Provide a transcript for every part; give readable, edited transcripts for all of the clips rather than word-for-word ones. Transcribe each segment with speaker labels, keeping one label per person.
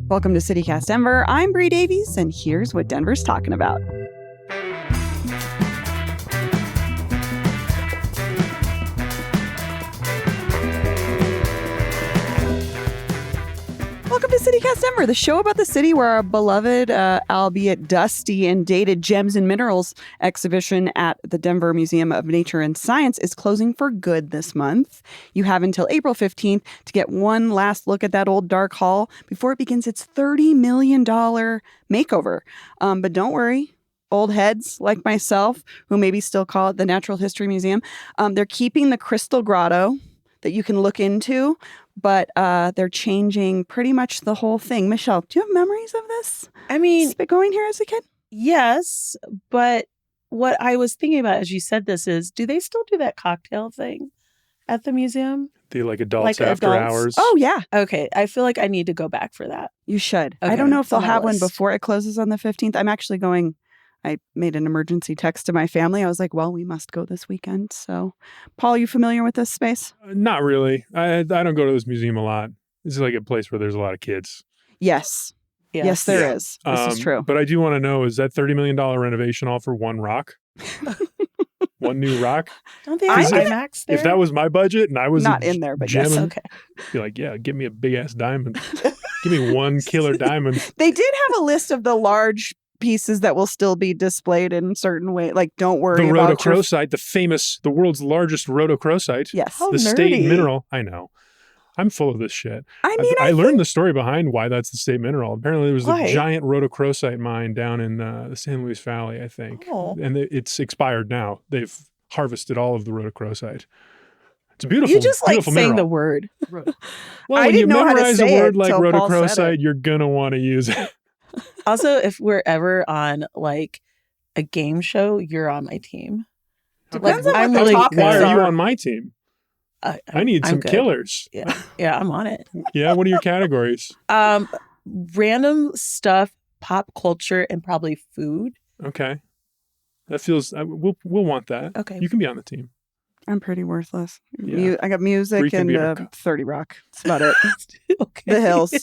Speaker 1: Welcome to CityCast Denver. I'm Bree Davies, and here's what Denver's talking about. Welcome to CityCast Denver, the show about the city where our beloved, albeit dusty and dated Gems and Minerals exhibition at the Denver Museum of Nature and Science is closing for good this month. You have until April 15th to get one last look at that old dark hall before it begins its $30 million makeover. But don't worry. Old heads like myself, who maybe still call it the Natural History Museum, they're keeping the Crystal Grotto that you can look into, but they're changing pretty much the whole thing. Michelle, do you have memories of this?
Speaker 2: I mean,
Speaker 1: going here as a kid?
Speaker 2: Yes, but what I was thinking about as you said this is, do they still do that cocktail thing at the museum?
Speaker 3: The adults after hours?
Speaker 1: Oh, yeah.
Speaker 2: Okay, I feel like I need to go back for that.
Speaker 1: You should.
Speaker 2: Okay.
Speaker 1: I don't know if they'll have one
Speaker 2: list.
Speaker 1: before it closes on the 15th. I'm actually going. I made an emergency text to my family. I was like, well, we must go this weekend. So, Paul, you familiar with this space?
Speaker 3: Not really. I don't go to this museum a lot. This is like a place where there's a lot of kids.
Speaker 1: Yes. Yes, there is. This is true.
Speaker 3: But I do want to know, is that $30 million renovation all for one rock? One new rock?
Speaker 2: Don't they have IMAX there?
Speaker 3: If that was my budget and I was
Speaker 1: not in there, but yes.
Speaker 2: Okay.
Speaker 3: Be like, yeah, give me a big ass diamond. Give me one killer diamond.
Speaker 1: They did have a list of the large pieces that will still be displayed in certain way. Like, don't worry about
Speaker 3: the rhodochrosite, the world's largest rhodochrosite.
Speaker 1: Yes.
Speaker 2: How
Speaker 3: the
Speaker 2: nerdy.
Speaker 3: state mineral. I know. I'm full of this shit.
Speaker 1: I mean,
Speaker 3: I learned the story behind why that's the state mineral. Apparently, there was
Speaker 2: Why?
Speaker 3: a giant rhodochrosite mine down in the San Luis Valley, I think.
Speaker 2: Oh.
Speaker 3: And it's expired now. They've harvested all of the rhodochrosite. It's a beautiful,
Speaker 2: You just like
Speaker 3: beautiful
Speaker 2: saying
Speaker 3: mineral.
Speaker 2: the word.
Speaker 3: Well,
Speaker 1: I
Speaker 3: when
Speaker 1: didn't
Speaker 3: you
Speaker 1: know how to
Speaker 3: memorize a
Speaker 1: say
Speaker 3: word
Speaker 1: it
Speaker 3: like
Speaker 1: till Paul said
Speaker 3: rhodochrosite,
Speaker 1: it.
Speaker 3: you're going to want to use it.
Speaker 2: Also, if we're ever on like a game show, you're on my team.
Speaker 1: Depends
Speaker 2: Like,
Speaker 1: on
Speaker 2: I'm
Speaker 1: what the
Speaker 2: really
Speaker 1: topics
Speaker 3: Why are you
Speaker 1: are.
Speaker 3: on my team? I need
Speaker 2: I'm
Speaker 3: some
Speaker 2: good.
Speaker 3: killers.
Speaker 2: Yeah, I'm on it.
Speaker 3: Yeah, what are your categories?
Speaker 2: Random stuff, pop culture, and probably food.
Speaker 3: Okay. That feels, we'll want that.
Speaker 2: Okay.
Speaker 3: You can be on the team.
Speaker 1: I'm pretty worthless.
Speaker 3: Yeah.
Speaker 1: I got music
Speaker 3: Bree can be our
Speaker 1: and 30 Rock. That's about it.
Speaker 2: Okay.
Speaker 1: The Hills.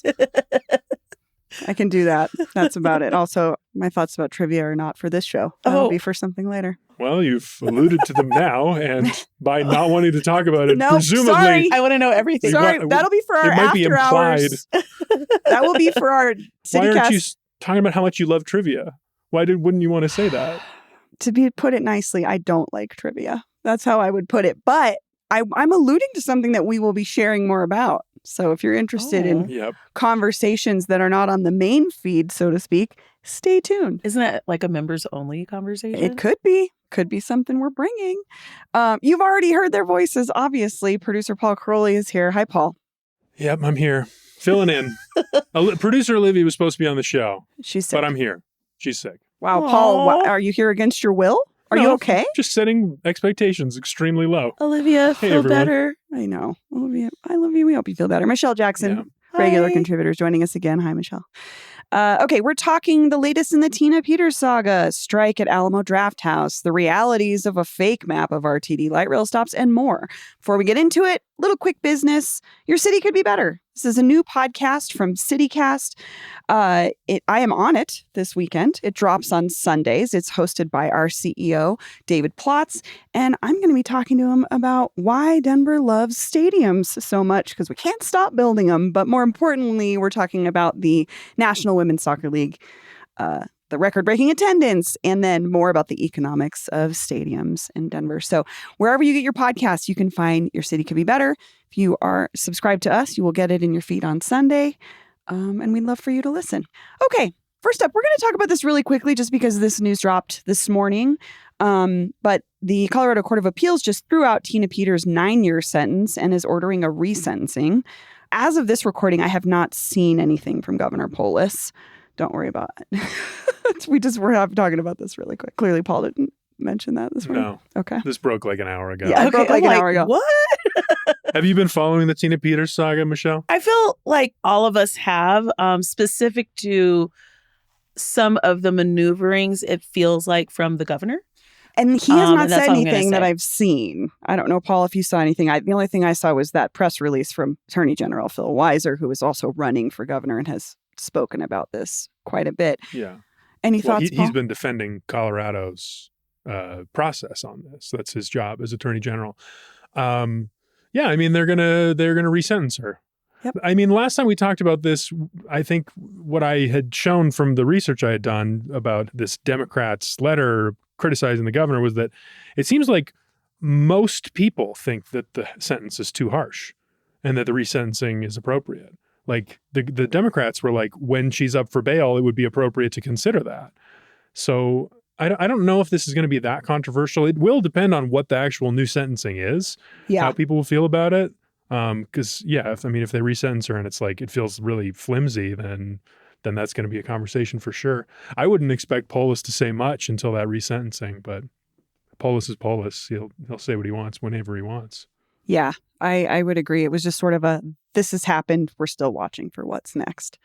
Speaker 1: I can do that. That's about it. Also, my thoughts about trivia are not for this show. That'll be for something later.
Speaker 3: Well, you've alluded to them now, and by not wanting to talk about it,
Speaker 1: No,
Speaker 3: presumably...
Speaker 1: sorry.
Speaker 2: I want to know everything.
Speaker 1: Sorry, that'll be for our
Speaker 3: it might be
Speaker 1: after
Speaker 3: implied.
Speaker 1: hours. That will be for our
Speaker 3: Why aren't you
Speaker 1: CityCast.
Speaker 3: talking about how much you love trivia? Wouldn't you want to say that?
Speaker 1: To put it nicely, I don't like trivia. That's how I would put it. But I'm alluding to something that we will be sharing more about. So if you're interested in
Speaker 3: Yep.
Speaker 1: conversations that are not on the main feed, so to speak, stay tuned.
Speaker 2: Isn't that like a members only conversation?
Speaker 1: It could be something we're bringing. You've already heard their voices. Obviously, producer Paul Crowley is here. Hi, Paul.
Speaker 3: Yep, I'm here. Filling in. Producer Olivia was supposed to be on the show,
Speaker 1: She's sick.
Speaker 3: but I'm here. She's sick.
Speaker 1: Wow,
Speaker 2: Aww.
Speaker 1: Paul, are you here against your will? Are you
Speaker 3: No,
Speaker 1: okay?
Speaker 3: Just setting expectations extremely low.
Speaker 2: Olivia,
Speaker 3: Hey,
Speaker 2: feel
Speaker 3: everyone.
Speaker 2: better.
Speaker 1: I know. Olivia, I love you. We hope you feel better. Michelle Jackson,
Speaker 3: Yeah.
Speaker 1: regular
Speaker 2: Hi.
Speaker 1: contributor, joining us again. Hi, Michelle. Okay, we're talking the latest in the Tina Peters saga, strike at Alamo Drafthouse, the realities of a fake map of RTD light rail stops, and more. Before we get into it, little quick business. Your city could be better. This is a new podcast from CityCast. I am on it this weekend. It drops on Sundays. It's hosted by our CEO, David Plotz, and I'm going to be talking to him about why Denver loves stadiums so much, because we can't stop building them. But more importantly, we're talking about the National Women's Soccer League, the record-breaking attendance, and then more about the economics of stadiums in Denver. So wherever you get your podcasts, you can find Your City Could Be Better. If you are subscribed to us, you will get it in your feed on Sunday. And we'd love for you to listen. Okay, first up, we're going to talk about this really quickly just because this news dropped this morning. But the Colorado Court of Appeals just threw out Tina Peters' 9-year sentence and is ordering a resentencing. As of this recording, I have not seen anything from Governor Polis. Don't worry about it. We're talking about this really quick. Clearly, Paul didn't mention that this morning.
Speaker 3: No.
Speaker 1: Okay.
Speaker 3: This broke like an hour ago.
Speaker 1: Yeah, it broke like
Speaker 2: I'm
Speaker 1: an hour ago.
Speaker 2: What?
Speaker 3: Have you been following the Tina Peters saga, Michelle?
Speaker 2: I feel like all of us have, specific to some of the maneuverings, it feels like, from the governor.
Speaker 1: And he has not
Speaker 2: and that's
Speaker 1: said
Speaker 2: all I'm gonna
Speaker 1: anything that
Speaker 2: say.
Speaker 1: I've seen. I don't know, Paul, if you saw anything. The only thing I saw was that press release from Attorney General Phil Weiser, who is also running for governor and has spoken about this quite a bit.
Speaker 3: Yeah.
Speaker 1: Any thoughts, Paul?
Speaker 3: He's been defending Colorado's process on this. That's his job as Attorney General. Yeah, I mean, they're gonna resentence her.
Speaker 1: Yep.
Speaker 3: I mean, last time we talked about this, I think what I had shown from the research I had done about this Democrats' letter criticizing the governor was that it seems like most people think that the sentence is too harsh and that the resentencing is appropriate. Like the Democrats were like, when she's up for bail, it would be appropriate to consider that. So I don't know if this is going to be that controversial. It will depend on what the actual new sentencing is, how people will feel about it. Because if they resentence her and it's like it feels really flimsy, then that's going to be a conversation for sure. I wouldn't expect Polis to say much until that resentencing, but Polis is Polis. He'll say what he wants whenever he wants.
Speaker 1: Yeah, I would agree. It was just sort of this has happened. We're still watching for what's next.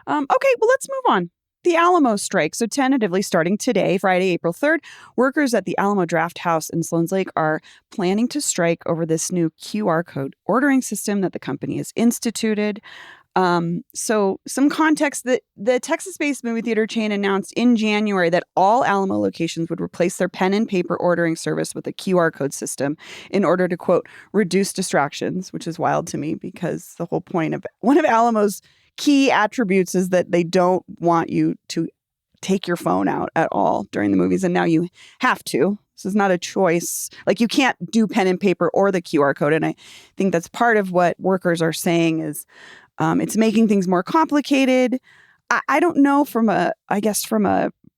Speaker 1: Okay, well, let's move on. The Alamo strike. So tentatively starting today, Friday, April 3rd, workers at the Alamo Drafthouse in Sloan's Lake are planning to strike over this new QR code ordering system that the company has instituted. So some context, that the Texas-based movie theater chain announced in January that all Alamo locations would replace their pen and paper ordering service with a QR code system in order to, quote, reduce distractions, which is wild to me because the whole point of one of Alamo's key attributes is that they don't want you to take your phone out at all during the movies. And now you have to. This is not a choice. Like you can't do pen and paper or the QR code. And I think that's part of what workers are saying is it's making things more complicated. I don't know from a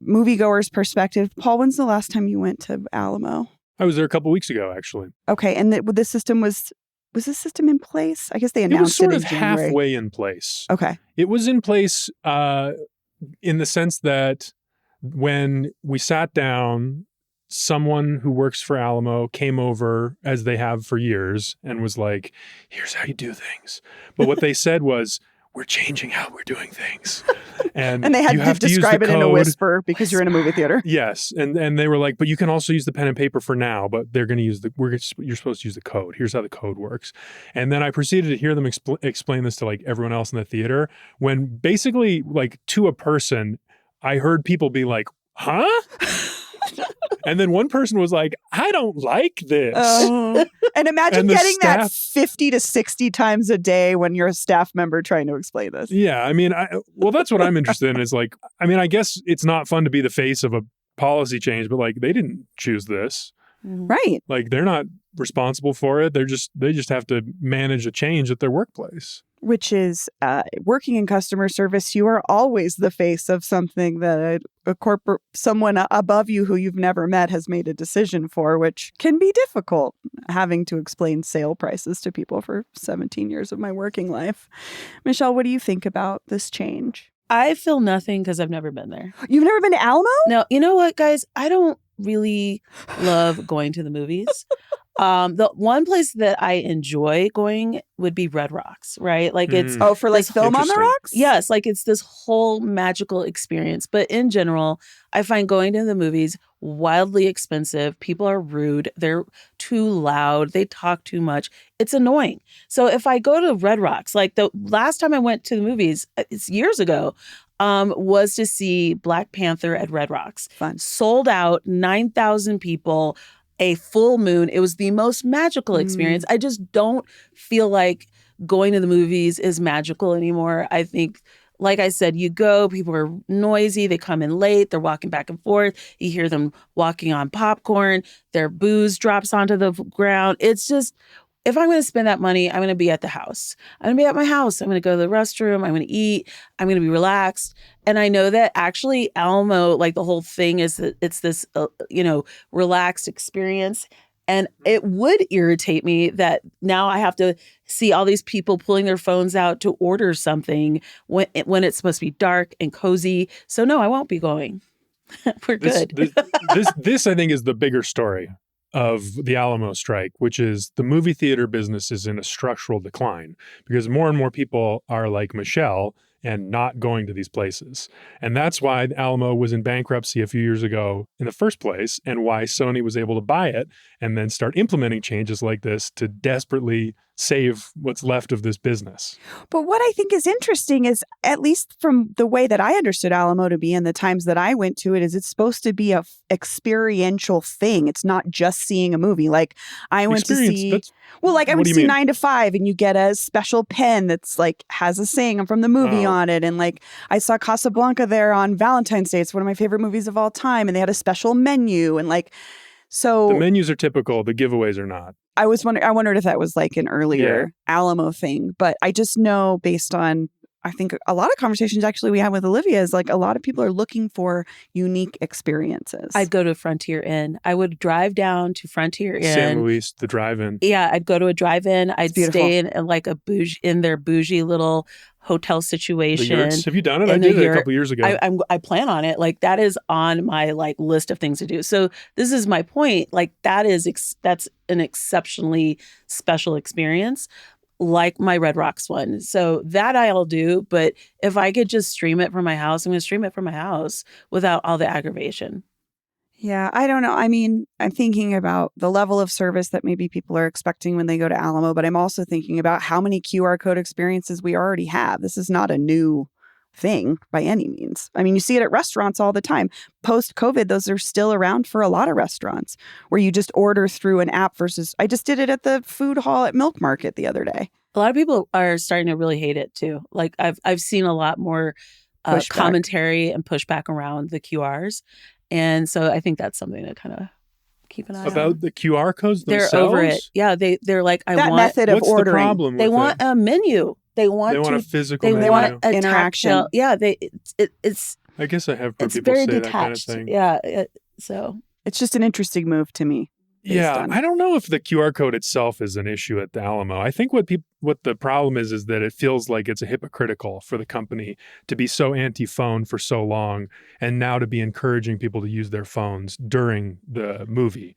Speaker 1: moviegoer's perspective. Paul, when's the last time you went to Alamo?
Speaker 3: I was there a couple weeks ago, actually.
Speaker 1: Okay. And the system was the system in place? I guess they announced it in January. It was sort of
Speaker 3: halfway in place.
Speaker 1: Okay.
Speaker 3: It was in place in the sense that when we sat down, someone who works for Alamo came over, as they have for years, and was like, here's how you do things. But what they said was, we're changing how we're doing things. And
Speaker 1: they had to describe it in a whisper because you're in a movie theater.
Speaker 3: Yes. And they were like, but you can also use the pen and paper for now, but they're going to use you're supposed to use the code. Here's how the code works. And then I proceeded to hear them explain this to like everyone else in the theater, when basically like to a person, I heard people be like, huh? And then one person was like, I don't like this.
Speaker 1: And imagine getting that 50 to 60 times a day when you're a staff member trying to explain this.
Speaker 3: Yeah. I mean, that's what I'm interested in is like, I mean, I guess it's not fun to be the face of a policy change, but like they didn't choose this.
Speaker 1: Right.
Speaker 3: Like they're not responsible for it. They just have to manage a change at their workplace.
Speaker 1: Which is working in customer service, you are always the face of something that a corporate, someone above you who you've never met has made a decision for, which can be difficult, having to explain sale prices to people for 17 years of my working life. Michelle, what do you think about this change?
Speaker 2: I feel nothing because I've never been there.
Speaker 1: You've never been to Alamo?
Speaker 2: No, you know what, guys? I don't really love going to the movies. The one place that I enjoy going would be Red Rocks, right? Like it's
Speaker 1: for like Film on the Rocks?
Speaker 2: Yes, like it's this whole magical experience. But in general, I find going to the movies wildly expensive. People are rude. They're too loud. They talk too much. It's annoying. So if I go to Red Rocks, like the last time I went to the movies, it's years ago, was to see Black Panther at Red Rocks.
Speaker 1: Fun.
Speaker 2: Sold out, 9,000 people. A full moon. It was the most magical experience. I just don't feel like going to the movies is magical anymore. I think, like I said, you go, people are noisy, they come in late, they're walking back and forth. You hear them walking on popcorn, their booze drops onto the ground. It's just, if I'm going to spend that money, I'm going to be at the house. I'm going to be at my house. I'm going to go to the restroom. I'm going to eat. I'm going to be relaxed. And I know that actually Alamo, like the whole thing is that it's this, relaxed experience. And it would irritate me that now I have to see all these people pulling their phones out to order something when it's supposed to be dark and cozy. So no, I won't be going. We're good.
Speaker 3: This I think is the bigger story of the Alamo strike, which is the movie theater business is in a structural decline because more and more people are like Michelle and not going to these places. And that's why Alamo was in bankruptcy a few years ago in the first place, and why Sony was able to buy it and then start implementing changes like this to desperately save what's left of this business.
Speaker 1: But what I think is interesting is, at least from the way that I understood Alamo to be and the times that I went to it, is it's supposed to be a experiential thing. It's not just seeing a movie. Like I went to see, I went to see 9 to 5 and you get a special pen that's like has a saying from the movie on it. And like I saw Casablanca there on Valentine's Day. It's one of my favorite movies of all time. And they had a special menu and like, so
Speaker 3: the menus are typical. The giveaways are not.
Speaker 1: I wondered if that was like an earlier Alamo thing, but I just know based on, I think a lot of conversations actually we had with Olivia is like a lot of people are looking for unique experiences.
Speaker 2: I'd go to Frontier Inn. I would drive down to Frontier Inn.
Speaker 3: San Luis, the drive-in.
Speaker 2: Yeah, I'd go to a drive-in. I'd stay in like in their bougie little hotel situation.
Speaker 3: The yurts. Have you done it? I did it a couple years ago.
Speaker 2: I plan on it. Like that is on my like list of things to do. So this is my point. Like that's an exceptionally special experience, like my Red Rocks one. So that I'll do. But if I could just stream it from my house, I'm going to stream it from my house without all the aggravation.
Speaker 1: Yeah, I don't know. I mean, I'm thinking about the level of service that maybe people are expecting when they go to Alamo, but I'm also thinking about how many QR code experiences we already have. This is not a new thing by any means. I mean, you see it at restaurants all the time. Post-COVID, those are still around for a lot of restaurants where you just order through an app versus, I just did it at the food hall at Milk Market the other day.
Speaker 2: A lot of people are starting to really hate it too. Like I've seen a lot more commentary and pushback around the QRs. And so I think that's something to kind of keep an eye on.
Speaker 3: About the QR codes themselves?
Speaker 2: They're over it. Yeah, they're like,
Speaker 1: that method of ordering.
Speaker 3: What's the problem
Speaker 2: They
Speaker 3: with
Speaker 2: want a menu. They want
Speaker 3: a physical menu.
Speaker 2: They want a
Speaker 1: interaction.
Speaker 2: Tactile, yeah, it's.
Speaker 3: I guess I have heard
Speaker 2: it's
Speaker 3: people
Speaker 2: very
Speaker 3: say
Speaker 2: detached.
Speaker 3: that kind of thing.
Speaker 2: Yeah, so
Speaker 1: it's just an interesting move to me.
Speaker 3: Yeah, I don't know if the QR code itself is an issue at the Alamo. I think what the problem is that it feels like it's a hypocritical for the company to be so anti-phone for so long and now to be encouraging people to use their phones during the movie.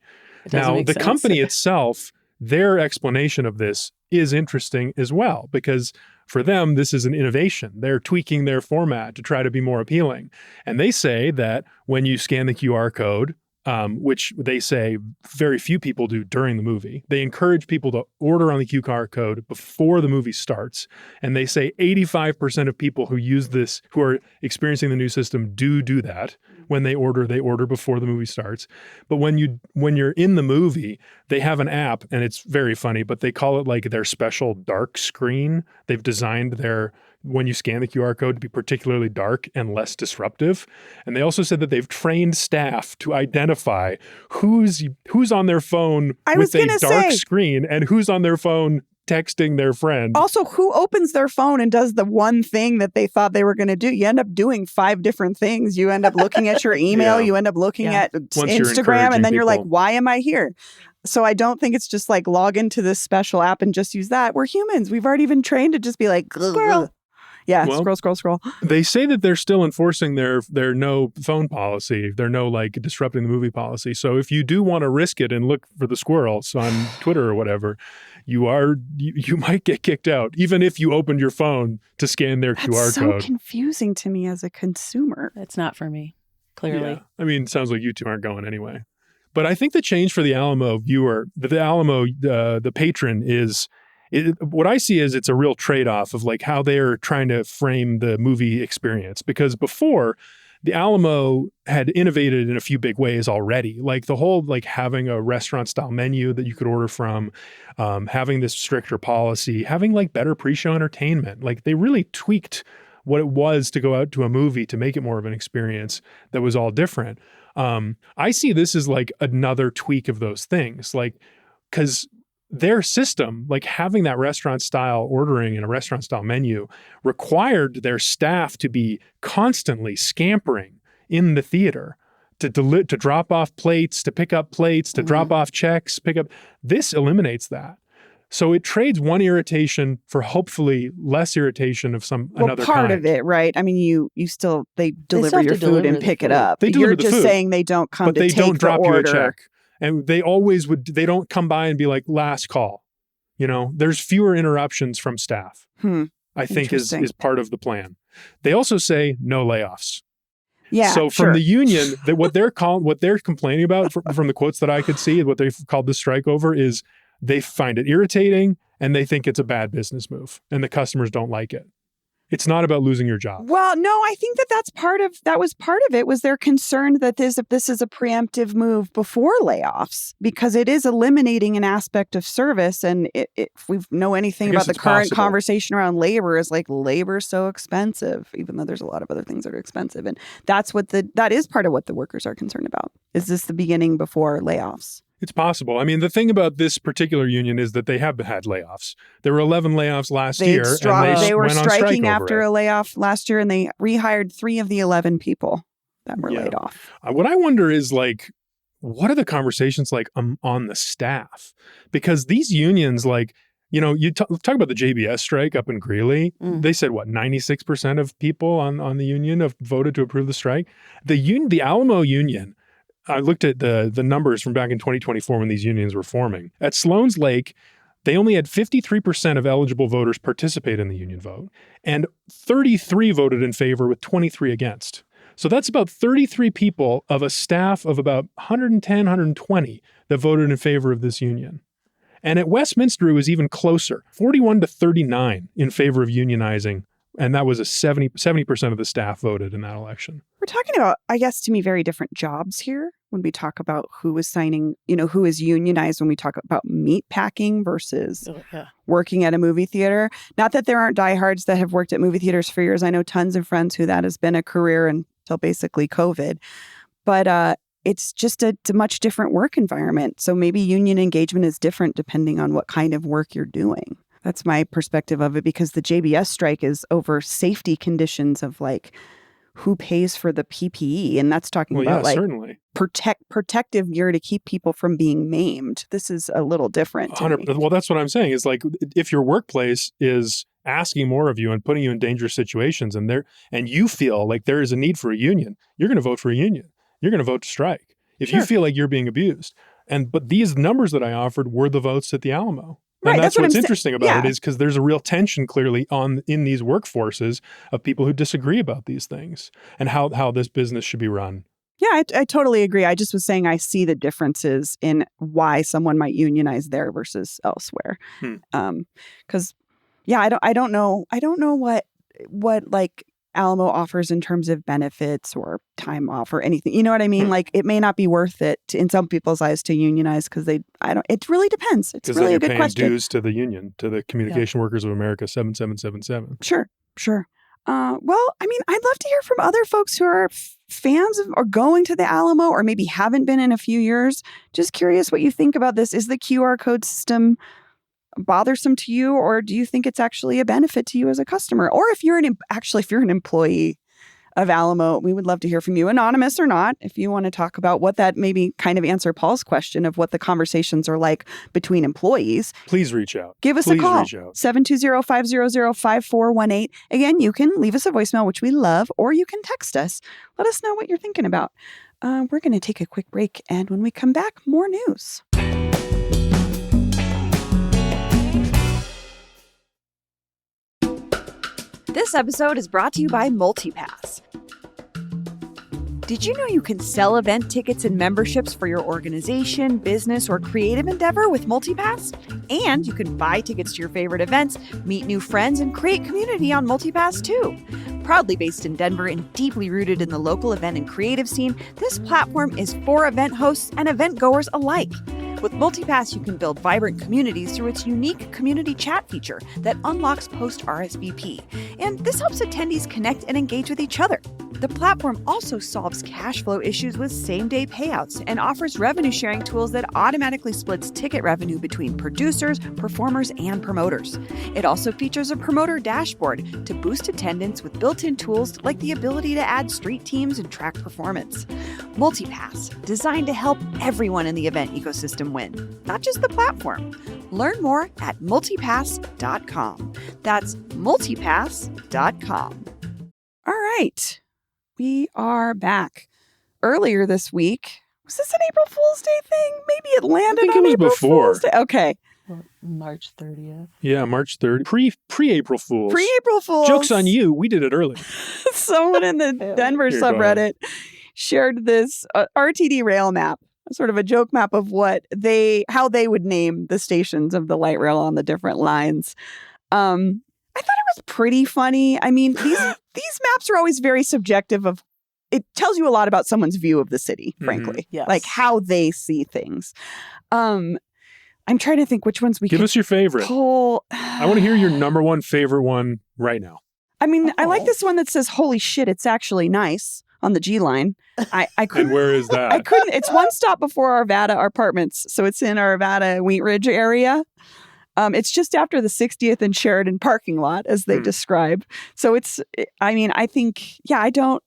Speaker 3: Now, the company itself, their explanation of this is interesting as well, because for them, this is an innovation. They're tweaking their format to try to be more appealing. And they say that when you scan the QR code, which they say very few people do during the movie. They encourage people to order on the QR code before the movie starts. And they say 85% of people who use this, who are experiencing the new system, do that. When they order before the movie starts. But when you're in the movie, they have an app, and it's very funny, but they call it like their special dark screen. They've designed when you scan the QR code to be particularly dark and less disruptive. And they also said that they've trained staff to identify who's on their phone with a dark screen and who's on their phone texting their friend.
Speaker 1: Also, who opens their phone and does the one thing that they thought they were going to do? You end up doing 5 different things. You end up looking at your email. You end up looking at Instagram, and then you're like, why am I here? So I don't think it's just like log into this special app and just use that. We're humans. We've already been trained to just be like, squirrel. Yeah, scroll.
Speaker 3: They say that they're still enforcing their no phone policy. They're no like disrupting the movie policy. So if you do want to risk it and look for the squirrels on Twitter or whatever, you might get kicked out, even if you opened your phone to scan their QR code.
Speaker 1: That's so confusing to me as a consumer.
Speaker 2: It's not for me, clearly.
Speaker 3: Yeah. I mean, it sounds like you two aren't going anyway. But I think the change for the Alamo viewer, the Alamo, the patron is... what I see is it's a real trade-off of like how they're trying to frame the movie experience. Because before, the Alamo had innovated in a few big ways already. Like the whole like having a restaurant-style menu that you could order from, having this stricter policy, having like better pre-show entertainment. Like they really tweaked what it was to go out to a movie to make it more of an experience that was all different. I see this as like another tweak of those things. Like, because their system, like having that restaurant style ordering and a restaurant style menu, required their staff to be constantly scampering in the theater to drop off plates, to pick up plates, to drop off checks, pick up. This eliminates that. So it trades one irritation for hopefully less irritation of another
Speaker 1: part
Speaker 3: kind.
Speaker 1: of it, right? I mean, they deliver your food and pick it up. You're just saying they don't come to take the order. But they don't drop you a check.
Speaker 3: And they always they don't come by and be like, last call. You know, there's fewer interruptions from staff, I think is part of the plan. They also say no layoffs.
Speaker 1: Yeah.
Speaker 3: So from the union, what they're complaining about from the quotes that I could see, what they've called the strike over is they find it irritating and they think it's a bad business move and the customers don't like it. It's not about losing your job.
Speaker 1: Well, no, I think that was part of it was they're concerned that this is a preemptive move before layoffs because it is eliminating an aspect of service. And if we know anything about the current conversation around labor is like labor's so expensive, even though there's a lot of other things that are expensive. And that is part of what the workers are concerned about. Is this the beginning before layoffs?
Speaker 3: It's possible. I mean, the thing about this particular union is that they have had layoffs. There were 11 layoffs last year.
Speaker 1: They were striking after a layoff last year, and they rehired 3 of the 11 people that were laid off.
Speaker 3: What I wonder is, like, what are the conversations like on the staff? Because these unions, like, you know, you talk about the JBS strike up in Greeley. They said, 96% of people on the union have voted to approve the strike? The Alamo union, I looked at the numbers from back in 2024 when these unions were forming. At Sloan's Lake, they only had 53% of eligible voters participate in the union vote, and 33 voted in favor with 23 against. So that's about 33 people of a staff of about 110, 120 that voted in favor of this union. And at Westminster, it was even closer, 41 to 39 in favor of unionizing. And that was 70% of the staff voted in that election.
Speaker 1: We're talking about, I guess, to me, very different jobs here when we talk about who is signing, who is unionized when we talk about meat packing versus working at a movie theater. Not that there aren't diehards that have worked at movie theaters for years. I know tons of friends who that has been a career until basically COVID. But it's just a much different work environment. So maybe union engagement is different depending on what kind of work you're doing. That's my perspective of it, because the JBS strike is over safety conditions of like who pays for the PPE. And that's talking about
Speaker 3: certainly.
Speaker 1: Protective gear to keep people from being maimed. This is a little different.
Speaker 3: Well, that's what I'm saying is like if your workplace is asking more of you and putting you in dangerous situations and you feel like there is a need for a union, you're going to vote for a union. You're going to vote to strike. If you feel like you're being abused. But these numbers that I offered were the votes at the Alamo. And that's what's interesting about it is because there's a real tension clearly in these workforces of people who disagree about these things and how this business should be run.
Speaker 1: Yeah, I totally agree. I just was saying I see the differences in why someone might unionize there versus elsewhere. Because I don't know what like Alamo offers in terms of benefits or time off or anything. You know what I mean? Like it may not be worth it in some people's eyes to unionize because it really depends. It's really a good question.
Speaker 3: Dues to the union, to the Communication Workers of America 7777.
Speaker 1: Sure. Well, I mean, I'd love to hear from other folks who are fans of or going to the Alamo or maybe haven't been in a few years. Just curious what you think about this. Is the QR code system bothersome to you, or do you think it's actually a benefit to you as a customer? Or if you're an employee of Alamo, we would love to hear from you, anonymous or not, if you want to talk about what that maybe kind of answer Paul's question of what the conversations are like between employees.
Speaker 3: Please reach out.
Speaker 1: Give us a call, 720-500-5418. Again, you can leave us a voicemail, which we love, or you can text us. Let us know what you're thinking about. We're going to take a quick break, and when we come back, more news. This episode is brought to you by MultiPass. Did you know you can sell event tickets and memberships for your organization, business, or creative endeavor with MultiPass? And you can buy tickets to your favorite events, meet new friends, and create community on MultiPass too. Proudly based in Denver and deeply rooted in the local event and creative scene, this platform is for event hosts and event goers alike. With MultiPass, you can build vibrant communities through its unique community chat feature that unlocks post RSVP. And this helps attendees connect and engage with each other. The platform also solves cash flow issues with same-day payouts and offers revenue sharing tools that automatically splits ticket revenue between producers, performers, and promoters. It also features a promoter dashboard to boost attendance with built-in tools like the ability to add street teams and track performance. MultiPass, designed to help everyone in the event ecosystem win, not just the platform. Learn more at multipass.com. That's multipass.com. All right. We are back. Earlier this week, was this an April Fool's Day thing? Maybe it landed on April Fool's Day. Okay.
Speaker 2: March 30th.
Speaker 3: Yeah, March 30th. Pre-April Fools.
Speaker 1: Pre-April Fools.
Speaker 3: Joke's on you. We did it early.
Speaker 1: Someone in the Denver subreddit shared this RTD rail map sort of a joke map of how they would name the stations of the light rail on the different lines. I thought it was pretty funny. I mean, these maps are always very subjective. It tells you a lot about someone's view of the city, frankly,
Speaker 2: Yes.
Speaker 1: like how they see things. I'm trying to think which ones we
Speaker 3: Give us your favorite.
Speaker 1: pull.
Speaker 3: I want to hear your number one favorite one right now.
Speaker 1: I mean, I like this one that says, "Holy shit, it's actually nice" on the G line. I couldn't.
Speaker 3: And where is that?
Speaker 1: I couldn't. It's one stop before Arvada apartments, so it's in Arvada Wheat Ridge area. It's just after the 60th and Sheridan parking lot, as they describe. So it's. I mean, I think. Yeah, I don't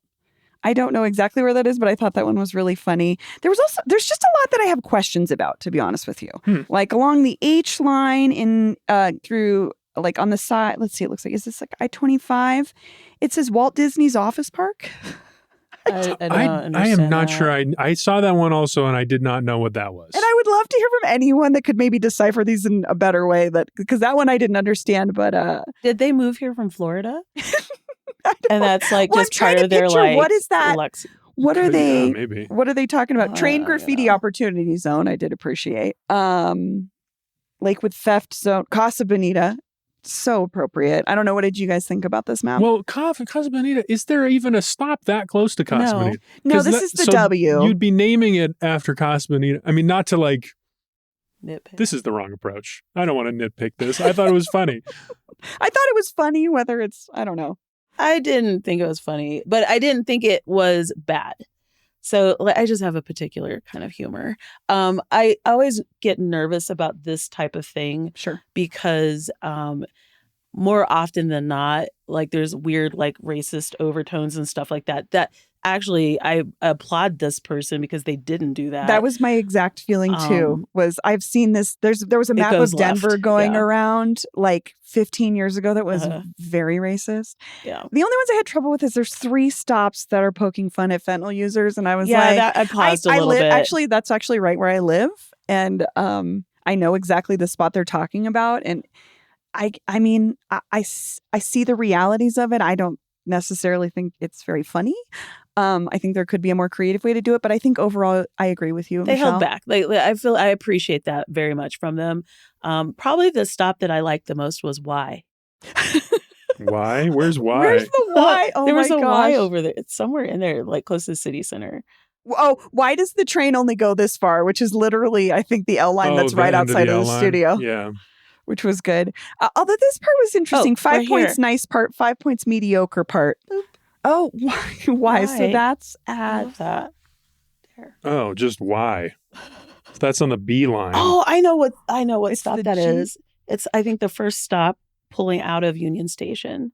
Speaker 1: know exactly where that is, but I thought that one was really funny. There's just a lot that I have questions about, to be honest with you. Like along the H line through like on the side. Let's see. It looks like, is this like I-25? It says Walt Disney's Office Park.
Speaker 2: I
Speaker 3: am not sure. I saw that one also, and I did not know what that was.
Speaker 1: And I would love to hear from anyone that could maybe decipher these in a better way, because that one I didn't understand. But
Speaker 2: did they move here from Florida? And that's like just part of their
Speaker 1: picture, what is that? What are they?
Speaker 3: Yeah, maybe.
Speaker 1: What are they talking about? Train graffiti opportunity zone. I did appreciate. Lakewood theft zone. Casa Bonita. So appropriate. I don't know. What did you guys think about this map?
Speaker 3: Well, Casa Bonita, is there even a stop that close to Casa Bonita?
Speaker 1: No, this is the W.
Speaker 3: You'd be naming it after Casa Bonita. I mean, not to like...
Speaker 2: Nitpick.
Speaker 3: This is the wrong approach. I don't want to nitpick this. I thought it was funny.
Speaker 1: I thought it was funny, whether it's... I don't know.
Speaker 2: I didn't think it was funny, but I didn't think it was bad. So I just have a particular kind of humor. I always get nervous about this type of thing.
Speaker 1: Sure.
Speaker 2: Because more often than not, like there's weird like racist overtones and stuff like that. That actually I applaud this person because they didn't do that.
Speaker 1: That was my exact feeling too. Was I've seen this. There was a map of Denver going around like 15 years ago that was very racist.
Speaker 2: Yeah.
Speaker 1: The only ones I had trouble with is there's 3 stops that are poking fun at fentanyl users, and I was like,
Speaker 2: I paused a little bit.
Speaker 1: Actually, that's actually right where I live, and I know exactly the spot they're talking about, and I mean, I see the realities of it. I don't necessarily think it's very funny. I think there could be a more creative way to do it, but I think overall, I agree with you,
Speaker 2: They
Speaker 1: Michelle.
Speaker 2: held back. I appreciate that very much from them. Probably the stop that I liked the most was why.
Speaker 3: Why? Where's why?
Speaker 1: Where's the why? Oh,
Speaker 2: there was
Speaker 1: my
Speaker 2: a
Speaker 1: gosh.
Speaker 2: why over there. It's somewhere in there, like close to the city center.
Speaker 1: Oh, why does the train only go this far? Which is literally, I think, the L line that's right outside of the studio.
Speaker 3: Yeah.
Speaker 1: Which was good. Although this part was interesting. 5
Speaker 2: right
Speaker 1: points
Speaker 2: here.
Speaker 1: nice part, 5 points mediocre part.
Speaker 2: Boop.
Speaker 1: Oh, why? So that's
Speaker 2: I
Speaker 1: at...
Speaker 2: love that. There.
Speaker 3: Oh, just why? That's on the B line.
Speaker 2: Oh, I know what
Speaker 1: It's
Speaker 2: stop
Speaker 1: the
Speaker 2: that
Speaker 1: G?
Speaker 2: is. It's I think the first stop pulling out of Union Station.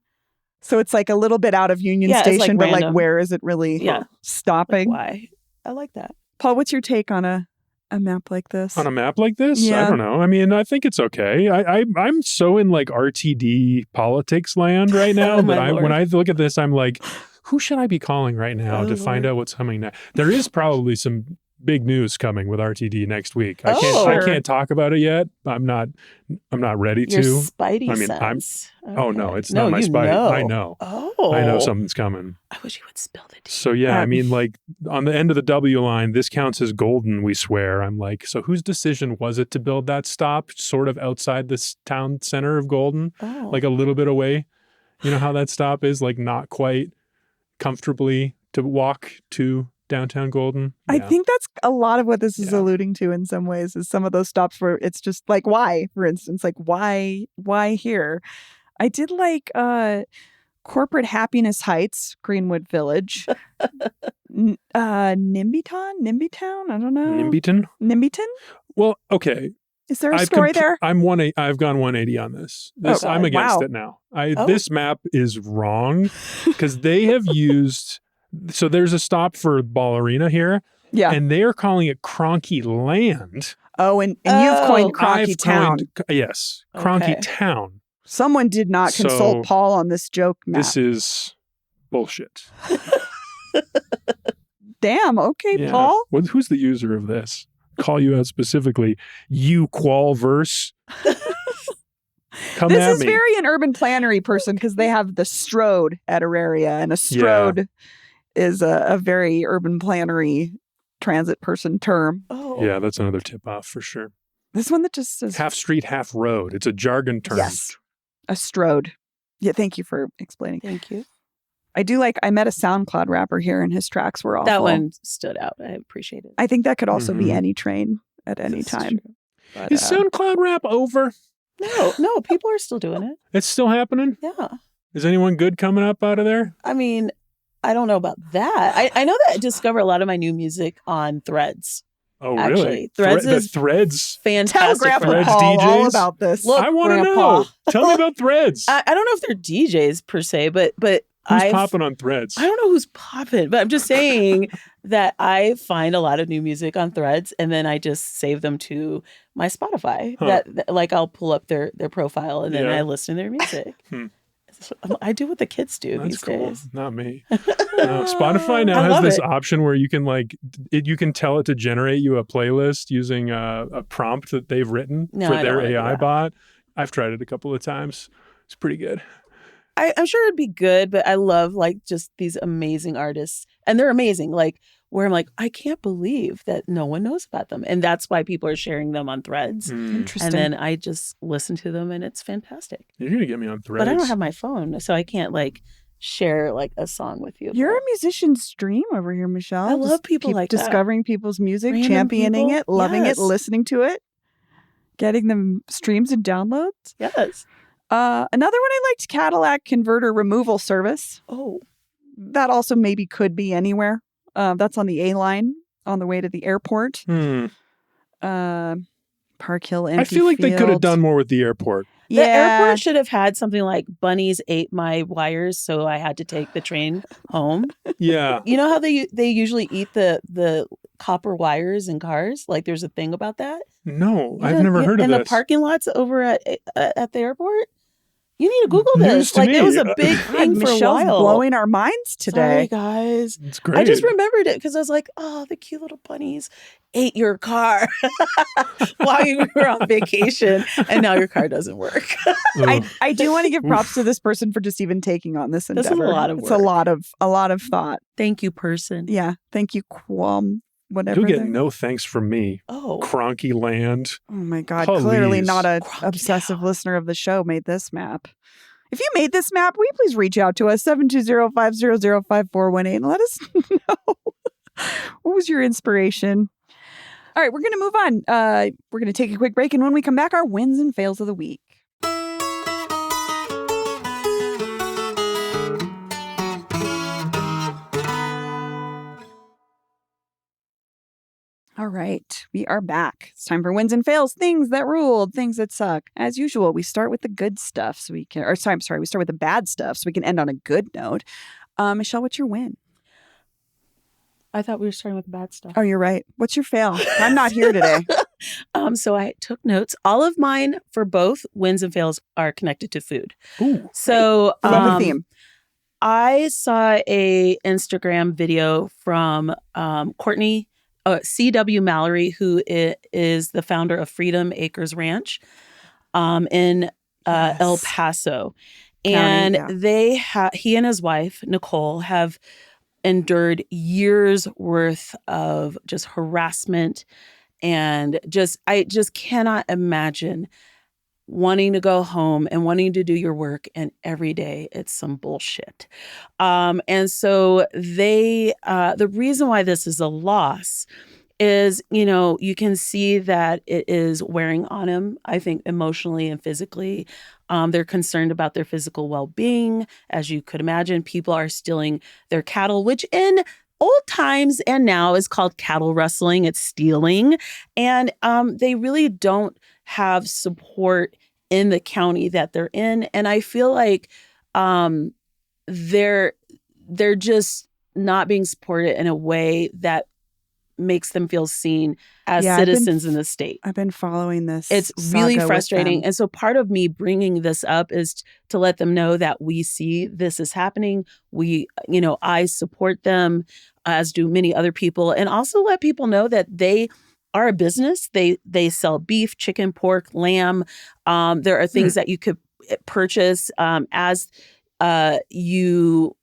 Speaker 1: So it's like a little bit out of Union
Speaker 2: Yeah, it's, like,
Speaker 1: Station, but like
Speaker 2: random.
Speaker 1: where is it really stopping?
Speaker 2: Why? I like that.
Speaker 1: Paul, what's your take on a map like this?
Speaker 3: On a map like this?
Speaker 1: Yeah.
Speaker 3: I don't know. I mean, I think it's okay. I'm so in like RTD politics land right now
Speaker 2: My
Speaker 3: that
Speaker 2: Lord.
Speaker 3: when I look at this, I'm like, who should I be calling right now
Speaker 2: Oh,
Speaker 3: to find
Speaker 2: Lord.
Speaker 3: out what's coming next? There is probably some big news coming with RTD next week. I
Speaker 2: Oh.
Speaker 3: can't talk about it yet. I'm not ready
Speaker 2: Your
Speaker 3: to.
Speaker 2: Spidey
Speaker 3: I mean, I'm-
Speaker 2: sense.
Speaker 3: Oh no,
Speaker 2: Okay.
Speaker 3: it's not my
Speaker 2: you
Speaker 3: spy.
Speaker 2: know.
Speaker 3: I know.
Speaker 2: Oh.
Speaker 3: I know something's coming.
Speaker 2: I wish you would spill the tea.
Speaker 3: So yeah, I mean, like on the end of the W line, this counts as golden, we swear. I'm like, so whose decision was it to build that stop sort of outside this town center of Golden,
Speaker 2: Oh.
Speaker 3: like a little bit away? You know how that stop is, like not quite comfortably to walk to downtown Golden?
Speaker 1: I
Speaker 3: Yeah.
Speaker 1: think that's a lot of what this is
Speaker 3: Yeah.
Speaker 1: alluding to in some ways, is some of those stops where it's just like, why, for instance, like why here? I did like Corporate Happiness Heights, Greenwood Village. Nimbytown? I don't know.
Speaker 3: Nimbyton?
Speaker 1: Nimbyton?
Speaker 3: Well, okay.
Speaker 1: Is there a story there?
Speaker 3: I've gone 180 on this.
Speaker 1: Oh,
Speaker 3: I'm against
Speaker 1: wow.
Speaker 3: it now.
Speaker 2: Oh.
Speaker 3: This map is wrong because they have used. So there's a stop for Ball Arena here,
Speaker 1: Yeah.
Speaker 3: and they are calling it Cronky Land.
Speaker 1: Oh, and you've coined
Speaker 2: Oh.
Speaker 1: Cronky
Speaker 3: I've
Speaker 1: Town.
Speaker 3: yes, Cronky
Speaker 2: Okay.
Speaker 3: Town.
Speaker 1: Someone did not
Speaker 3: So,
Speaker 1: consult Paul on this joke map.
Speaker 3: This is bullshit.
Speaker 1: Damn. Okay,
Speaker 3: Yeah.
Speaker 1: Paul.
Speaker 3: Who's the user of this? Call you out specifically. You Qualverse. Come
Speaker 1: This
Speaker 3: at
Speaker 1: is
Speaker 3: me.
Speaker 1: very an urban plannery person because they have the Strode at Auraria, and a Strode is a very urban plannery transit person term.
Speaker 2: Oh.
Speaker 3: Yeah, that's another tip off for sure.
Speaker 1: This one that just says
Speaker 3: Half street, half road. It's a jargon term.
Speaker 1: yes, a strode. Yeah, thank you for explaining.
Speaker 2: Thank you.
Speaker 1: I met a SoundCloud rapper here and his tracks were awful.
Speaker 2: That one stood out. I appreciate it.
Speaker 1: I think that could also be
Speaker 3: Mhm.
Speaker 1: any train at any
Speaker 2: This is
Speaker 1: time.
Speaker 2: true. But,
Speaker 3: Is SoundCloud rap over?
Speaker 2: no, people are still doing it.
Speaker 3: It's still happening?
Speaker 2: Yeah.
Speaker 3: Is anyone good coming up out of there?
Speaker 2: I mean, I don't know about that. I know that I discover a lot of my new music on Threads.
Speaker 3: Oh,
Speaker 2: Actually,
Speaker 3: really?
Speaker 2: Threads
Speaker 3: the
Speaker 2: is
Speaker 3: Threads.
Speaker 2: Fantastic.
Speaker 1: Tell
Speaker 2: for
Speaker 1: Grandpa
Speaker 2: that.
Speaker 3: Threads
Speaker 1: Paul all
Speaker 3: DJs?
Speaker 1: about this.
Speaker 2: Look,
Speaker 3: I want to
Speaker 2: Grandpa.
Speaker 3: know. Tell me about Threads.
Speaker 2: I don't know if they're DJs per se, but
Speaker 3: Who's
Speaker 2: I've-
Speaker 3: popping on Threads?
Speaker 2: I don't know who's popping, but I'm just saying that I find a lot of new music on Threads, and then I just save them to my Spotify.
Speaker 3: Huh.
Speaker 2: That like I'll pull up their profile and then
Speaker 3: Yeah.
Speaker 2: I listen to their music.
Speaker 3: Hmm.
Speaker 2: I do what the kids do
Speaker 3: That's
Speaker 2: these
Speaker 3: cool.
Speaker 2: days.
Speaker 3: Not me. No, Spotify now
Speaker 2: I
Speaker 3: has
Speaker 2: love
Speaker 3: this
Speaker 2: it.
Speaker 3: option where you can you can tell it to generate you a playlist using a prompt that they've written
Speaker 2: No,
Speaker 3: for
Speaker 2: I don't
Speaker 3: their
Speaker 2: wanna do
Speaker 3: AI
Speaker 2: that.
Speaker 3: bot. I've tried it a couple of times. It's pretty good.
Speaker 2: I'm sure it'd be good, but I love like just these amazing artists, and they're amazing. Like where I'm like, I can't believe that no one knows about them, and that's why people are sharing them on Threads.
Speaker 3: Mm.
Speaker 1: Interesting.
Speaker 2: And then I just listen to them, and it's fantastic.
Speaker 3: You're gonna get me on Threads.
Speaker 2: But I don't have my phone, so I can't like share like a song with you.
Speaker 1: You're
Speaker 2: But
Speaker 1: a musician's dream over here, Michelle.
Speaker 2: I love
Speaker 1: Just
Speaker 2: people
Speaker 1: keep
Speaker 2: like that.
Speaker 1: discovering people's music,
Speaker 2: Random
Speaker 1: championing
Speaker 2: people.
Speaker 1: it, loving
Speaker 2: Yes.
Speaker 1: it, listening to it, getting them streams and downloads.
Speaker 2: yes.
Speaker 1: Another one I liked, Cadillac converter removal service.
Speaker 2: Oh,
Speaker 1: That also maybe could be anywhere. That's on the A line on the way to the airport.
Speaker 3: Hmm.
Speaker 1: Park Hill empty
Speaker 3: I feel like they could have
Speaker 1: field.
Speaker 3: done more with the airport.
Speaker 2: the
Speaker 1: Yeah,
Speaker 2: airport should have had something like bunnies ate my wires, so I had to take the train home.
Speaker 3: Yeah.
Speaker 2: You know how they usually eat the copper wires in cars? Like there's a thing about that.
Speaker 3: No,
Speaker 2: You
Speaker 3: I've
Speaker 2: don't-
Speaker 3: never heard of
Speaker 2: in
Speaker 3: this.
Speaker 2: the parking lots over at the airport. You need to Google
Speaker 3: News
Speaker 2: this.
Speaker 3: to
Speaker 2: Like
Speaker 3: me.
Speaker 2: it was a big
Speaker 1: God,
Speaker 2: thing for a
Speaker 1: Michelle's
Speaker 2: while.
Speaker 1: blowing our minds today.
Speaker 2: Sorry, guys.
Speaker 3: It's great.
Speaker 2: I just remembered it because I was like, oh, the cute little bunnies ate your car while you were on vacation, and now your car doesn't work.
Speaker 3: Ugh.
Speaker 1: I do want to give props
Speaker 3: Oof.
Speaker 1: to this person for just even taking on this
Speaker 2: This is a
Speaker 1: endeavor.
Speaker 2: lot of
Speaker 1: It's
Speaker 2: work.
Speaker 1: a lot of thought.
Speaker 2: Thank you, person.
Speaker 1: Yeah. Thank you, Quam. Whatever.
Speaker 3: You'll get
Speaker 1: they're-
Speaker 3: no thanks from me.
Speaker 2: Oh,
Speaker 3: Cronky land.
Speaker 1: Oh my God. Clearly
Speaker 3: Please.
Speaker 1: not a
Speaker 2: Crunk
Speaker 1: obsessive
Speaker 2: down.
Speaker 1: listener of the show made this map. If you made this map, will you please reach out to us, 720-500-5418, and let us know what was your inspiration. All right, we're going to move on. We're going to take a quick break, and when we come back, our wins and fails of the week. All right, we are back. It's time for wins and fails, things that ruled, things that suck. As usual, we start with the good stuff so we can, or sorry, I'm sorry, we start with the bad stuff so we can end on a good note. Michelle, what's your win?
Speaker 2: I thought we were starting with the bad stuff.
Speaker 1: Oh, you're right. What's your fail? I'm not here today.
Speaker 2: So I took notes. All of mine for both wins and fails are connected to food.
Speaker 3: Ooh.
Speaker 2: So
Speaker 1: Love the theme.
Speaker 2: I saw a Instagram video from Courtney C.W. Mallory, who is the founder of Freedom Acres Ranch in El
Speaker 1: Yes.
Speaker 2: Paso.
Speaker 1: County,
Speaker 2: And
Speaker 1: yeah.
Speaker 2: he and his wife, Nicole, have endured years worth of just harassment and I just cannot imagine wanting to go home and wanting to do your work, and every day it's some bullshit. And so the reason why this is a loss is, you can see that it is wearing on him, I think, emotionally and physically. They're concerned about their physical well-being. As you could imagine, people are stealing their cattle, which in old times and now is called cattle rustling. It's stealing. And they really don't have support in the county that they're in. And I feel like they're just not being supported in a way that makes them feel seen as
Speaker 1: Yeah, I've been
Speaker 2: citizens in the state.
Speaker 1: I've been following this.
Speaker 2: It's
Speaker 1: saga
Speaker 2: really
Speaker 1: with
Speaker 2: frustrating.
Speaker 1: them.
Speaker 2: And so part of me bringing this up is to let them know that we see this is happening. I support them, as do many other people, and also let people know that they are a business. They sell beef, chicken, pork, lamb. There are things that you could purchase as you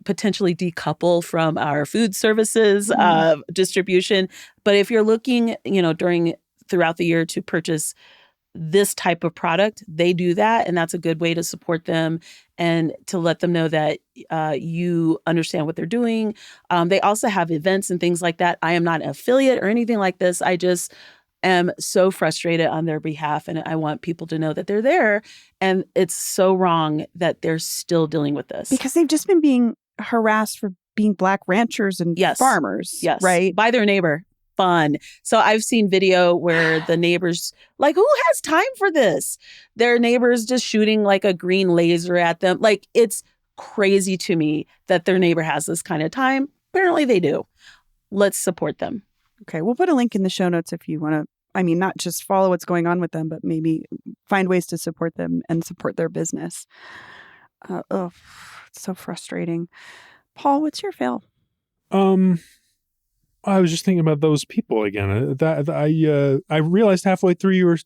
Speaker 2: potentially decouple from our food services distribution. But if you're looking, throughout the year to purchase this type of product, they do that. And that's a good way to support them and to let them know that you understand what they're doing. They also have events and things like that. I am not an affiliate or anything like this. I just am so frustrated on their behalf. And I want people to know that they're there. And it's so wrong that they're still dealing with this.
Speaker 1: Because they've just been being harassed for being Black ranchers and farmers.
Speaker 2: Yes.
Speaker 1: Right?
Speaker 2: By their neighbor. Fun. So I've seen video where the neighbors, like, who has time for this? Their neighbors just shooting like a green laser at them. Like, it's crazy to me that their neighbor has this kind of time. Apparently they do. Let's support them.
Speaker 1: Okay. We'll put a link in the show notes if you want to, not just follow what's going on with them, but maybe find ways to support them and support their business. It's so frustrating. Paul, what's your fail?
Speaker 3: I was just thinking about those people again. I realized halfway through you were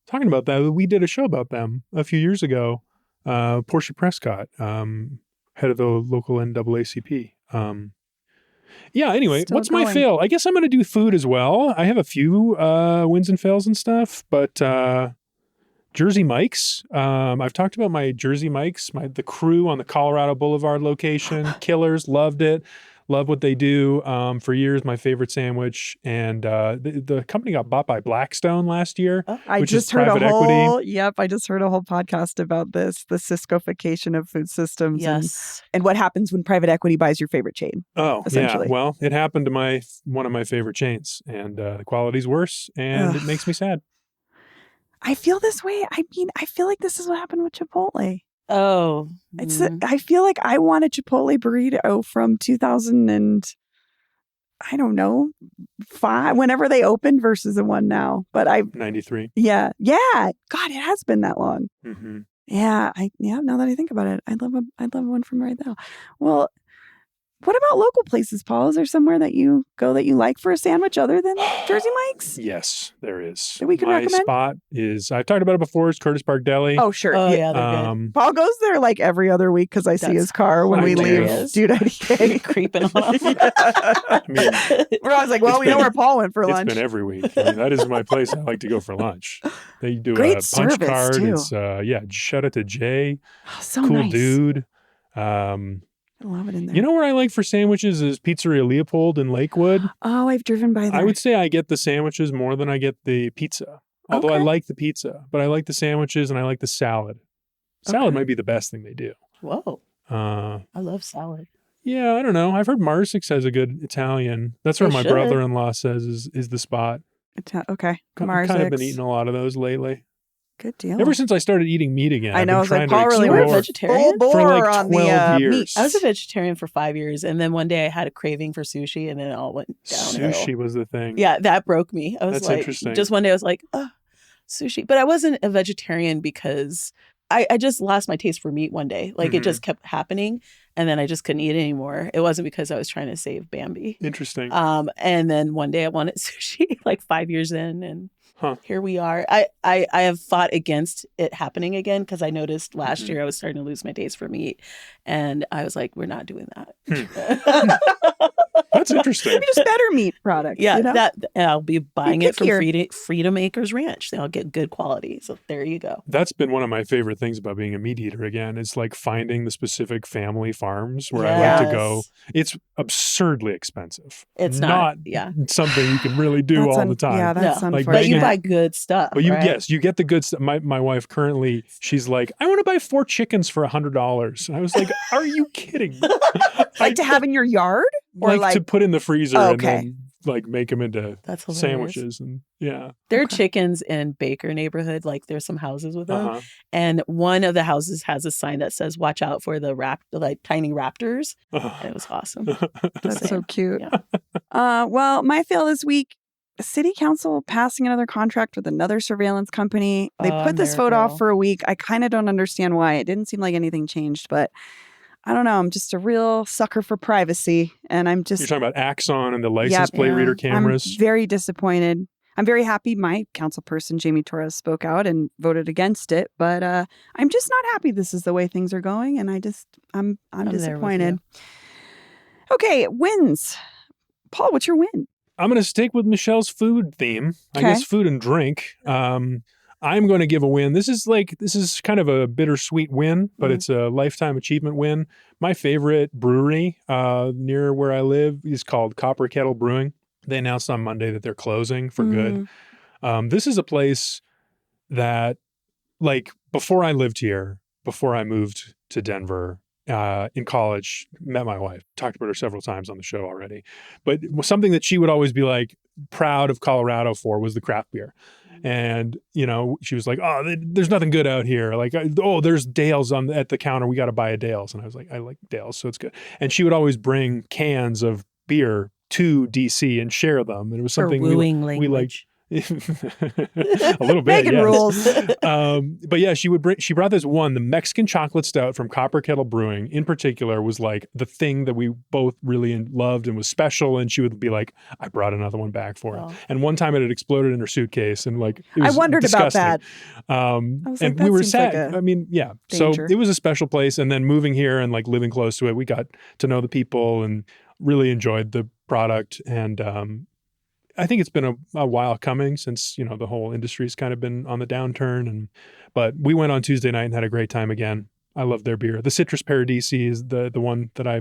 Speaker 3: talking about that. We did a show about them a few years ago. Portia Prescott, head of the local NAACP. Anyway, what's my fail? I guess I'm going to do food as well. I have a few wins and fails and stuff, but Jersey Mike's. I've talked about my Jersey Mike's, the crew on the Colorado Boulevard location. Killers, loved it. Love what they do. For years, my favorite sandwich. And the company got bought by Blackstone last year, which is private equity.
Speaker 1: Yep, I just heard a whole podcast about this, the Ciscofication of food systems.
Speaker 2: Yes.
Speaker 1: And what happens when private equity buys your favorite chain.
Speaker 3: Oh,
Speaker 1: essentially.
Speaker 3: Yeah. Well, it happened to one of my favorite chains. And the quality's worse. And it makes me sad.
Speaker 1: I feel this way. I feel like this is what happened with Chipotle.
Speaker 2: Oh,
Speaker 1: I feel like I want a Chipotle burrito from 2000 and I don't know, 5, whenever they opened versus the one now. But
Speaker 3: 93.
Speaker 1: Yeah. God, it has been that long.
Speaker 3: Mm-hmm.
Speaker 1: Yeah. Now that I think about it, I'd love one from right now. Well, what about local places, Paul? Is there somewhere that you go that you like for a sandwich other than Jersey Mike's?
Speaker 3: Yes, there is.
Speaker 1: That we could recommend?
Speaker 3: My spot is, I've talked about it before, it's Curtis Park Deli.
Speaker 1: Oh, sure.
Speaker 2: Oh, yeah, they're good.
Speaker 1: Paul goes there like every other week because I see his car when we leave. Dude, IDK.
Speaker 2: Creeping on him.
Speaker 1: We're always like, well, we know where Paul went for lunch.
Speaker 3: It's been every week. That is my place I like to go for lunch. They do
Speaker 1: Great
Speaker 3: a punch card.
Speaker 1: Too.
Speaker 3: It's, shout out to Jay.
Speaker 1: So
Speaker 3: cool
Speaker 1: nice.
Speaker 3: Dude.
Speaker 1: I love it in there.
Speaker 3: You know where I like for sandwiches is Pizzeria Leopold in Lakewood.
Speaker 1: Oh, I've driven by there.
Speaker 3: I would say I get the sandwiches more than I get the pizza. Although I like the pizza, but I like the sandwiches and I like the salad. Salad might be the best thing they do.
Speaker 2: Whoa. I love salad.
Speaker 3: Yeah, I don't know. I've heard Marsik's has a good Italian. That's where my brother-in-law says is the spot.
Speaker 1: Okay.
Speaker 3: I've kind of been eating a lot of those lately.
Speaker 1: Good deal.
Speaker 3: Ever since I started eating meat again,
Speaker 1: I know.
Speaker 3: I've
Speaker 1: I was like,
Speaker 3: been
Speaker 1: Paul really went
Speaker 2: vegetarian
Speaker 1: for
Speaker 3: like 12 years.
Speaker 1: Meat.
Speaker 2: I was a vegetarian for 5 years, and then one day I had a craving for sushi, and then it all went downhill.
Speaker 3: Sushi was the thing.
Speaker 2: Yeah, that broke me. I was
Speaker 3: That's
Speaker 2: like,
Speaker 3: interesting.
Speaker 2: Just one day I was like, oh, sushi. But I wasn't a vegetarian because I just lost my taste for meat one day. Like it just kept happening, and then I just couldn't eat it anymore. It wasn't because I was trying to save Bambi.
Speaker 3: Interesting.
Speaker 2: And then one day I wanted sushi, like 5 years in, and here we are. I have fought against it happening again because I noticed last year I was starting to lose my taste for meat, and I was like, we're not doing that.
Speaker 3: That's interesting.
Speaker 1: Maybe just better meat products.
Speaker 2: Yeah,
Speaker 1: you know?
Speaker 2: that I'll be buying it from Freedom Acres Ranch. They'll get good quality. So there you go.
Speaker 3: That's been one of my favorite things about being a meat eater again. It's like finding the specific family farms where I like to go. It's absurdly expensive.
Speaker 2: It's
Speaker 3: not something you can really do all the time.
Speaker 1: Yeah, that's unfortunate.
Speaker 2: But you buy good stuff.
Speaker 3: But you get the good stuff. My wife currently, she's like, I want to buy 4 chickens for $100. And I was like, are you kidding?
Speaker 1: Like to have in your yard? Or
Speaker 3: like to put in the freezer and
Speaker 1: okay.
Speaker 3: then like make them into sandwiches. And
Speaker 2: there are chickens in Baker neighborhood. Like there's some houses with them. And one of the houses has a sign that says, watch out for the tiny raptors. And it was awesome.
Speaker 1: That's so cute. Yeah. Well, my fail this week, city council passing another contract with another surveillance company. They put this vote off for a week. I kind of don't understand why. It didn't seem like anything changed, but I don't know. I'm just a real sucker for privacy. And I'm just...
Speaker 3: You're talking about Axon and the license plate reader cameras?
Speaker 1: I'm very disappointed. I'm very happy my councilperson, Jamie Torres, spoke out and voted against it. But I'm just not happy this is the way things are going. And I'm disappointed. Okay, wins. Paul, what's your win?
Speaker 3: I'm going to stick with Michelle's food theme. I guess food and drink. I'm going to give a win. This is kind of a bittersweet win, but it's a lifetime achievement win. My favorite brewery near where I live is called Copper Kettle Brewing. They announced on Monday that they're closing for good. This is a place that, like, before I lived here, before I moved to Denver, in college, met my wife, talked about her several times on the show already. But something that she would always be like proud of Colorado for was the craft beer. And, you know, she was like, oh, there's nothing good out here. Like, oh, there's Dale's at the counter. We got to buy a Dale's. And I was like, I like Dale's, so it's good. And she would always bring cans of beer to DC and share them. And it was something we liked. A little bit,
Speaker 1: Megan rules.
Speaker 3: But yeah, she brought this one, the Mexican chocolate stout from Copper Kettle Brewing in particular was like the thing that we both really loved and was special. And she would be like, I brought another one back for her. And one time it had exploded in her suitcase and like, it was
Speaker 1: I wondered
Speaker 3: disgusting.
Speaker 1: about that.
Speaker 3: And we were sad.
Speaker 1: Like
Speaker 3: I mean, yeah.
Speaker 1: danger.
Speaker 3: So it was a special place. And then moving here and like living close to it, we got to know the people and really enjoyed the product. And, I think it's been a while coming since, you know, the whole industry's kind of been on the downturn. But we went on Tuesday night and had a great time again. I love their beer. The Citrus Paradisi is the one that I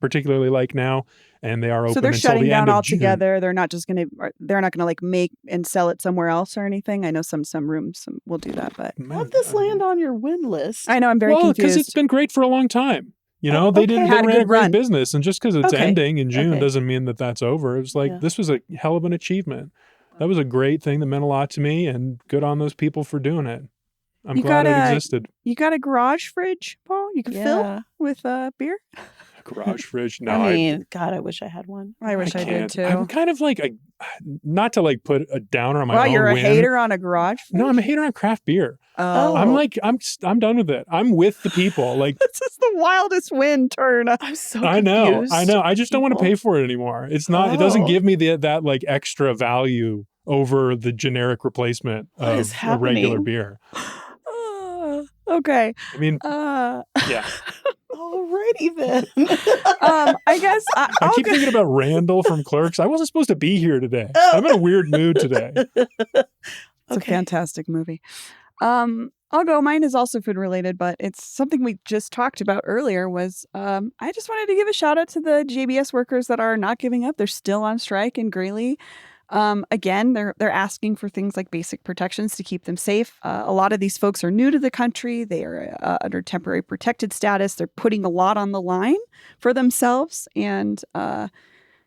Speaker 3: particularly like now, and they are open
Speaker 1: so they're
Speaker 3: until
Speaker 1: shutting
Speaker 3: the
Speaker 1: down
Speaker 3: end of
Speaker 1: altogether. They're not going to like make and sell it somewhere else or anything. I know some rooms will do that, but
Speaker 2: How'd this land on your win list?
Speaker 1: I know I'm very confused.
Speaker 3: Because it's been great for a long time. You know, they ran a great business. And just because it's ending in June doesn't mean that that's over. It was like, this was a hell of an achievement. That was a great thing that meant a lot to me, and good on those people for doing it. I'm glad it existed.
Speaker 1: You got a garage fridge, Paul? You can fill with beer?
Speaker 3: Garage fridge? No.
Speaker 2: I mean, God, I wish I had one.
Speaker 1: I wish I did too.
Speaker 3: I'm kind of like, not to like put a downer on my own
Speaker 1: Wow, you're a
Speaker 3: win.
Speaker 1: hater on a garage fridge?
Speaker 3: No, I'm a hater on craft beer.
Speaker 1: Oh.
Speaker 3: I'm done with it. I'm with the people. Like,
Speaker 1: this is the wildest win turn.
Speaker 2: I'm so confused.
Speaker 3: I know. I just don't want to pay for it anymore. It's not. It doesn't give me that like extra value over the generic replacement of a regular beer.
Speaker 1: Okay.
Speaker 3: I mean, yeah.
Speaker 2: Alrighty then.
Speaker 1: I guess
Speaker 3: I keep thinking about Randall from Clerks. I wasn't supposed to be here today. I'm in a weird mood today.
Speaker 1: It's a fantastic movie. I'll go. Mine is also food related, but it's something we just talked about earlier was I just wanted to give a shout out to the JBS workers that are not giving up. They're still on strike in Greeley. Again, they're asking for things like basic protections to keep them safe. A lot of these folks are new to the country. They are under temporary protected status. They're putting a lot on the line for themselves and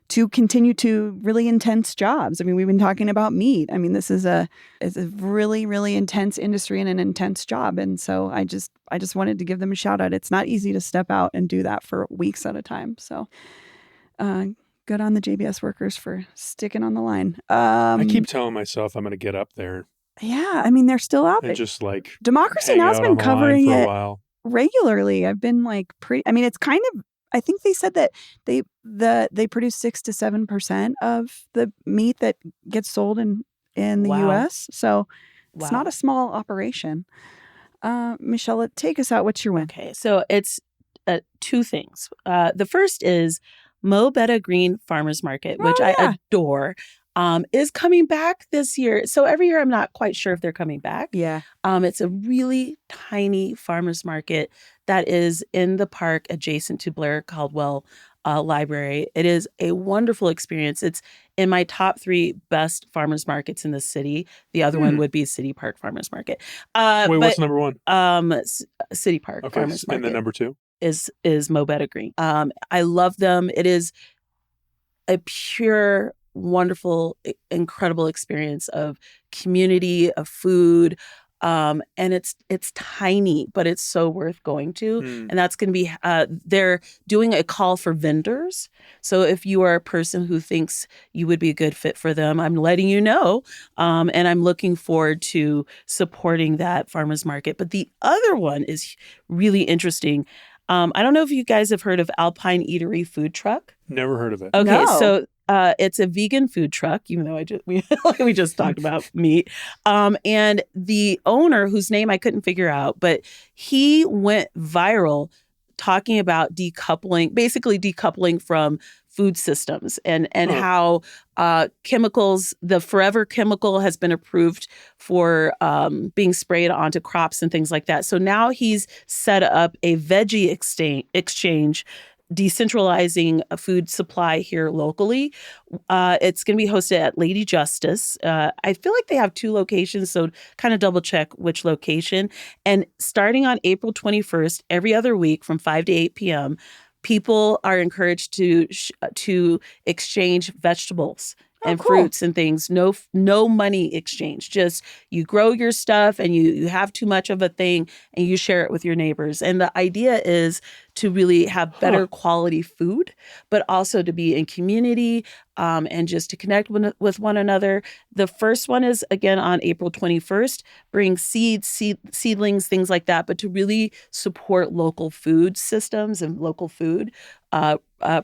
Speaker 1: to continue to really intense jobs. I mean, we've been talking about meat. I mean, this is a really, really intense industry and an intense job. And so I just wanted to give them a shout out. It's not easy to step out and do that for weeks at a time. So good on the JBS workers for sticking on the line.
Speaker 3: I keep telling myself I'm going to get up there.
Speaker 1: Yeah, I mean, they're still out there.
Speaker 3: And just like
Speaker 1: Democracy Now! Has been covering it regularly. I've been like I mean, it's kind of, I think they said that they produce 6 to 7% of the meat that gets sold in the U.S. So it's not a small operation. Michelle, take us out. What's your win?
Speaker 2: Okay, so it's two things. The first is Mo Betta Green Farmers Market, which I adore, is coming back this year. So every year I'm not quite sure if they're coming back.
Speaker 1: Yeah.
Speaker 2: It's a really tiny farmers market that is in the park adjacent to Blair Caldwell Library. It is a wonderful experience. It's in my top 3 best farmers markets in the city. The other one would be City Park Farmers Market.
Speaker 3: What's number 1?
Speaker 2: City Park Farmers Market.
Speaker 3: And then number 2?
Speaker 2: Is Mo Betta Green. I love them. It is a pure, wonderful, incredible experience of community, of food. And it's tiny, but it's so worth going to. And that's going to be, they're doing a call for vendors. So if you are a person who thinks you would be a good fit for them, I'm letting you know. And I'm looking forward to supporting that farmers market. But the other one is really interesting. I don't know if you guys have heard of Alpine Eatery Food Truck.
Speaker 3: Never heard of it.
Speaker 2: Okay,
Speaker 1: No.
Speaker 2: so it's a vegan food truck, even though we just talked about meat. And the owner, whose name I couldn't figure out, but he went viral talking about basically decoupling from food systems and how chemicals, the Forever chemical has been approved for being sprayed onto crops and things like that. So now he's set up a veggie exchange, decentralizing a food supply here locally. It's going to be hosted at Lady Justice. I feel like they have 2 locations, so kind of double check which location. And starting on April 21st, every other week from 5 to 8 p.m., people are encouraged to exchange vegetables and fruits and things. No money exchange. Just you grow your stuff and you have too much of a thing and you share it with your neighbors. And the idea is to really have better quality food, but also to be in community and just to connect with one another. The first one is, again, on April 21st. Bring seedlings, things like that, but to really support local food systems and local food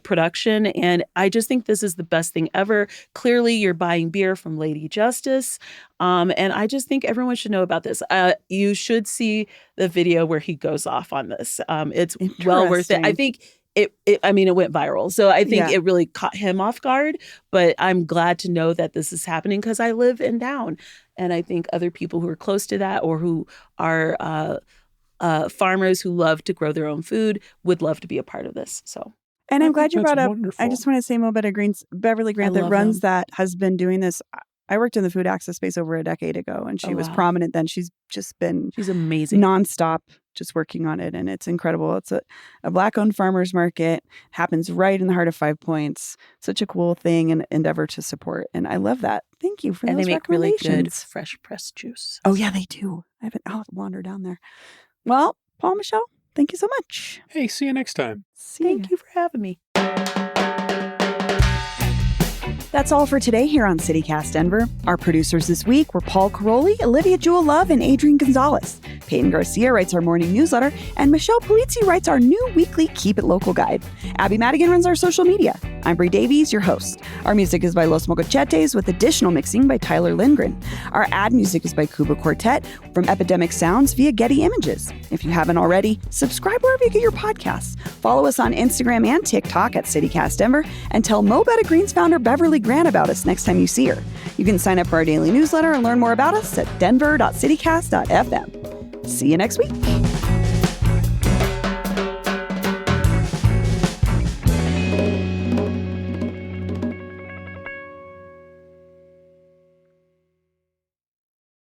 Speaker 2: production. And I just think this is the best thing ever. Clearly, you're buying beer from Lady Justice. And I just think everyone should know about this. You should see the video where he goes off on this. It's well worth it. I think it went viral. So I think it really caught him off guard. But I'm glad to know that this is happening because I live in town. And I think other people who are close to that or who are farmers who love to grow their own food would love to be a part of this. So.
Speaker 1: And I'm glad you brought up,
Speaker 3: wonderful.
Speaker 1: I just want to say Beverly Grant that runs that has been doing this. I worked in the food access space over a decade ago and she was prominent then. She's just been
Speaker 2: she's amazing.
Speaker 1: Nonstop just working on it. And it's incredible. It's a Black-owned farmers market. Happens right in the heart of 5 Points. Such a cool thing and endeavor to support. And I love that. Thank you for those recommendations.
Speaker 2: And they make really good fresh pressed juice.
Speaker 1: Oh, yeah, they do. I'll wander down there. Well, Paul, Michelle, thank you so much.
Speaker 3: Hey, see you next time.
Speaker 2: Thank you for having me.
Speaker 1: That's all for today here on CityCast Denver. Our producers this week were Paul Caroli, Olivia Jewel Love, and Adrian Gonzalez. Peyton Garcia writes our morning newsletter, and Michelle Polizzi writes our new weekly Keep It Local guide. Abby Madigan runs our social media. I'm Brie Davies, your host. Our music is by Los Mocochetes with additional mixing by Tyler Lindgren. Our ad music is by Cuba Quartet from Epidemic Sounds via Getty Images. If you haven't already, subscribe wherever you get your podcasts. Follow us on Instagram and TikTok at CityCast Denver, and tell Mo Betta Green's founder Beverly Grant about us next time you see her. You can sign up for our daily newsletter and learn more about us at denver.citycast.fm. See you next week.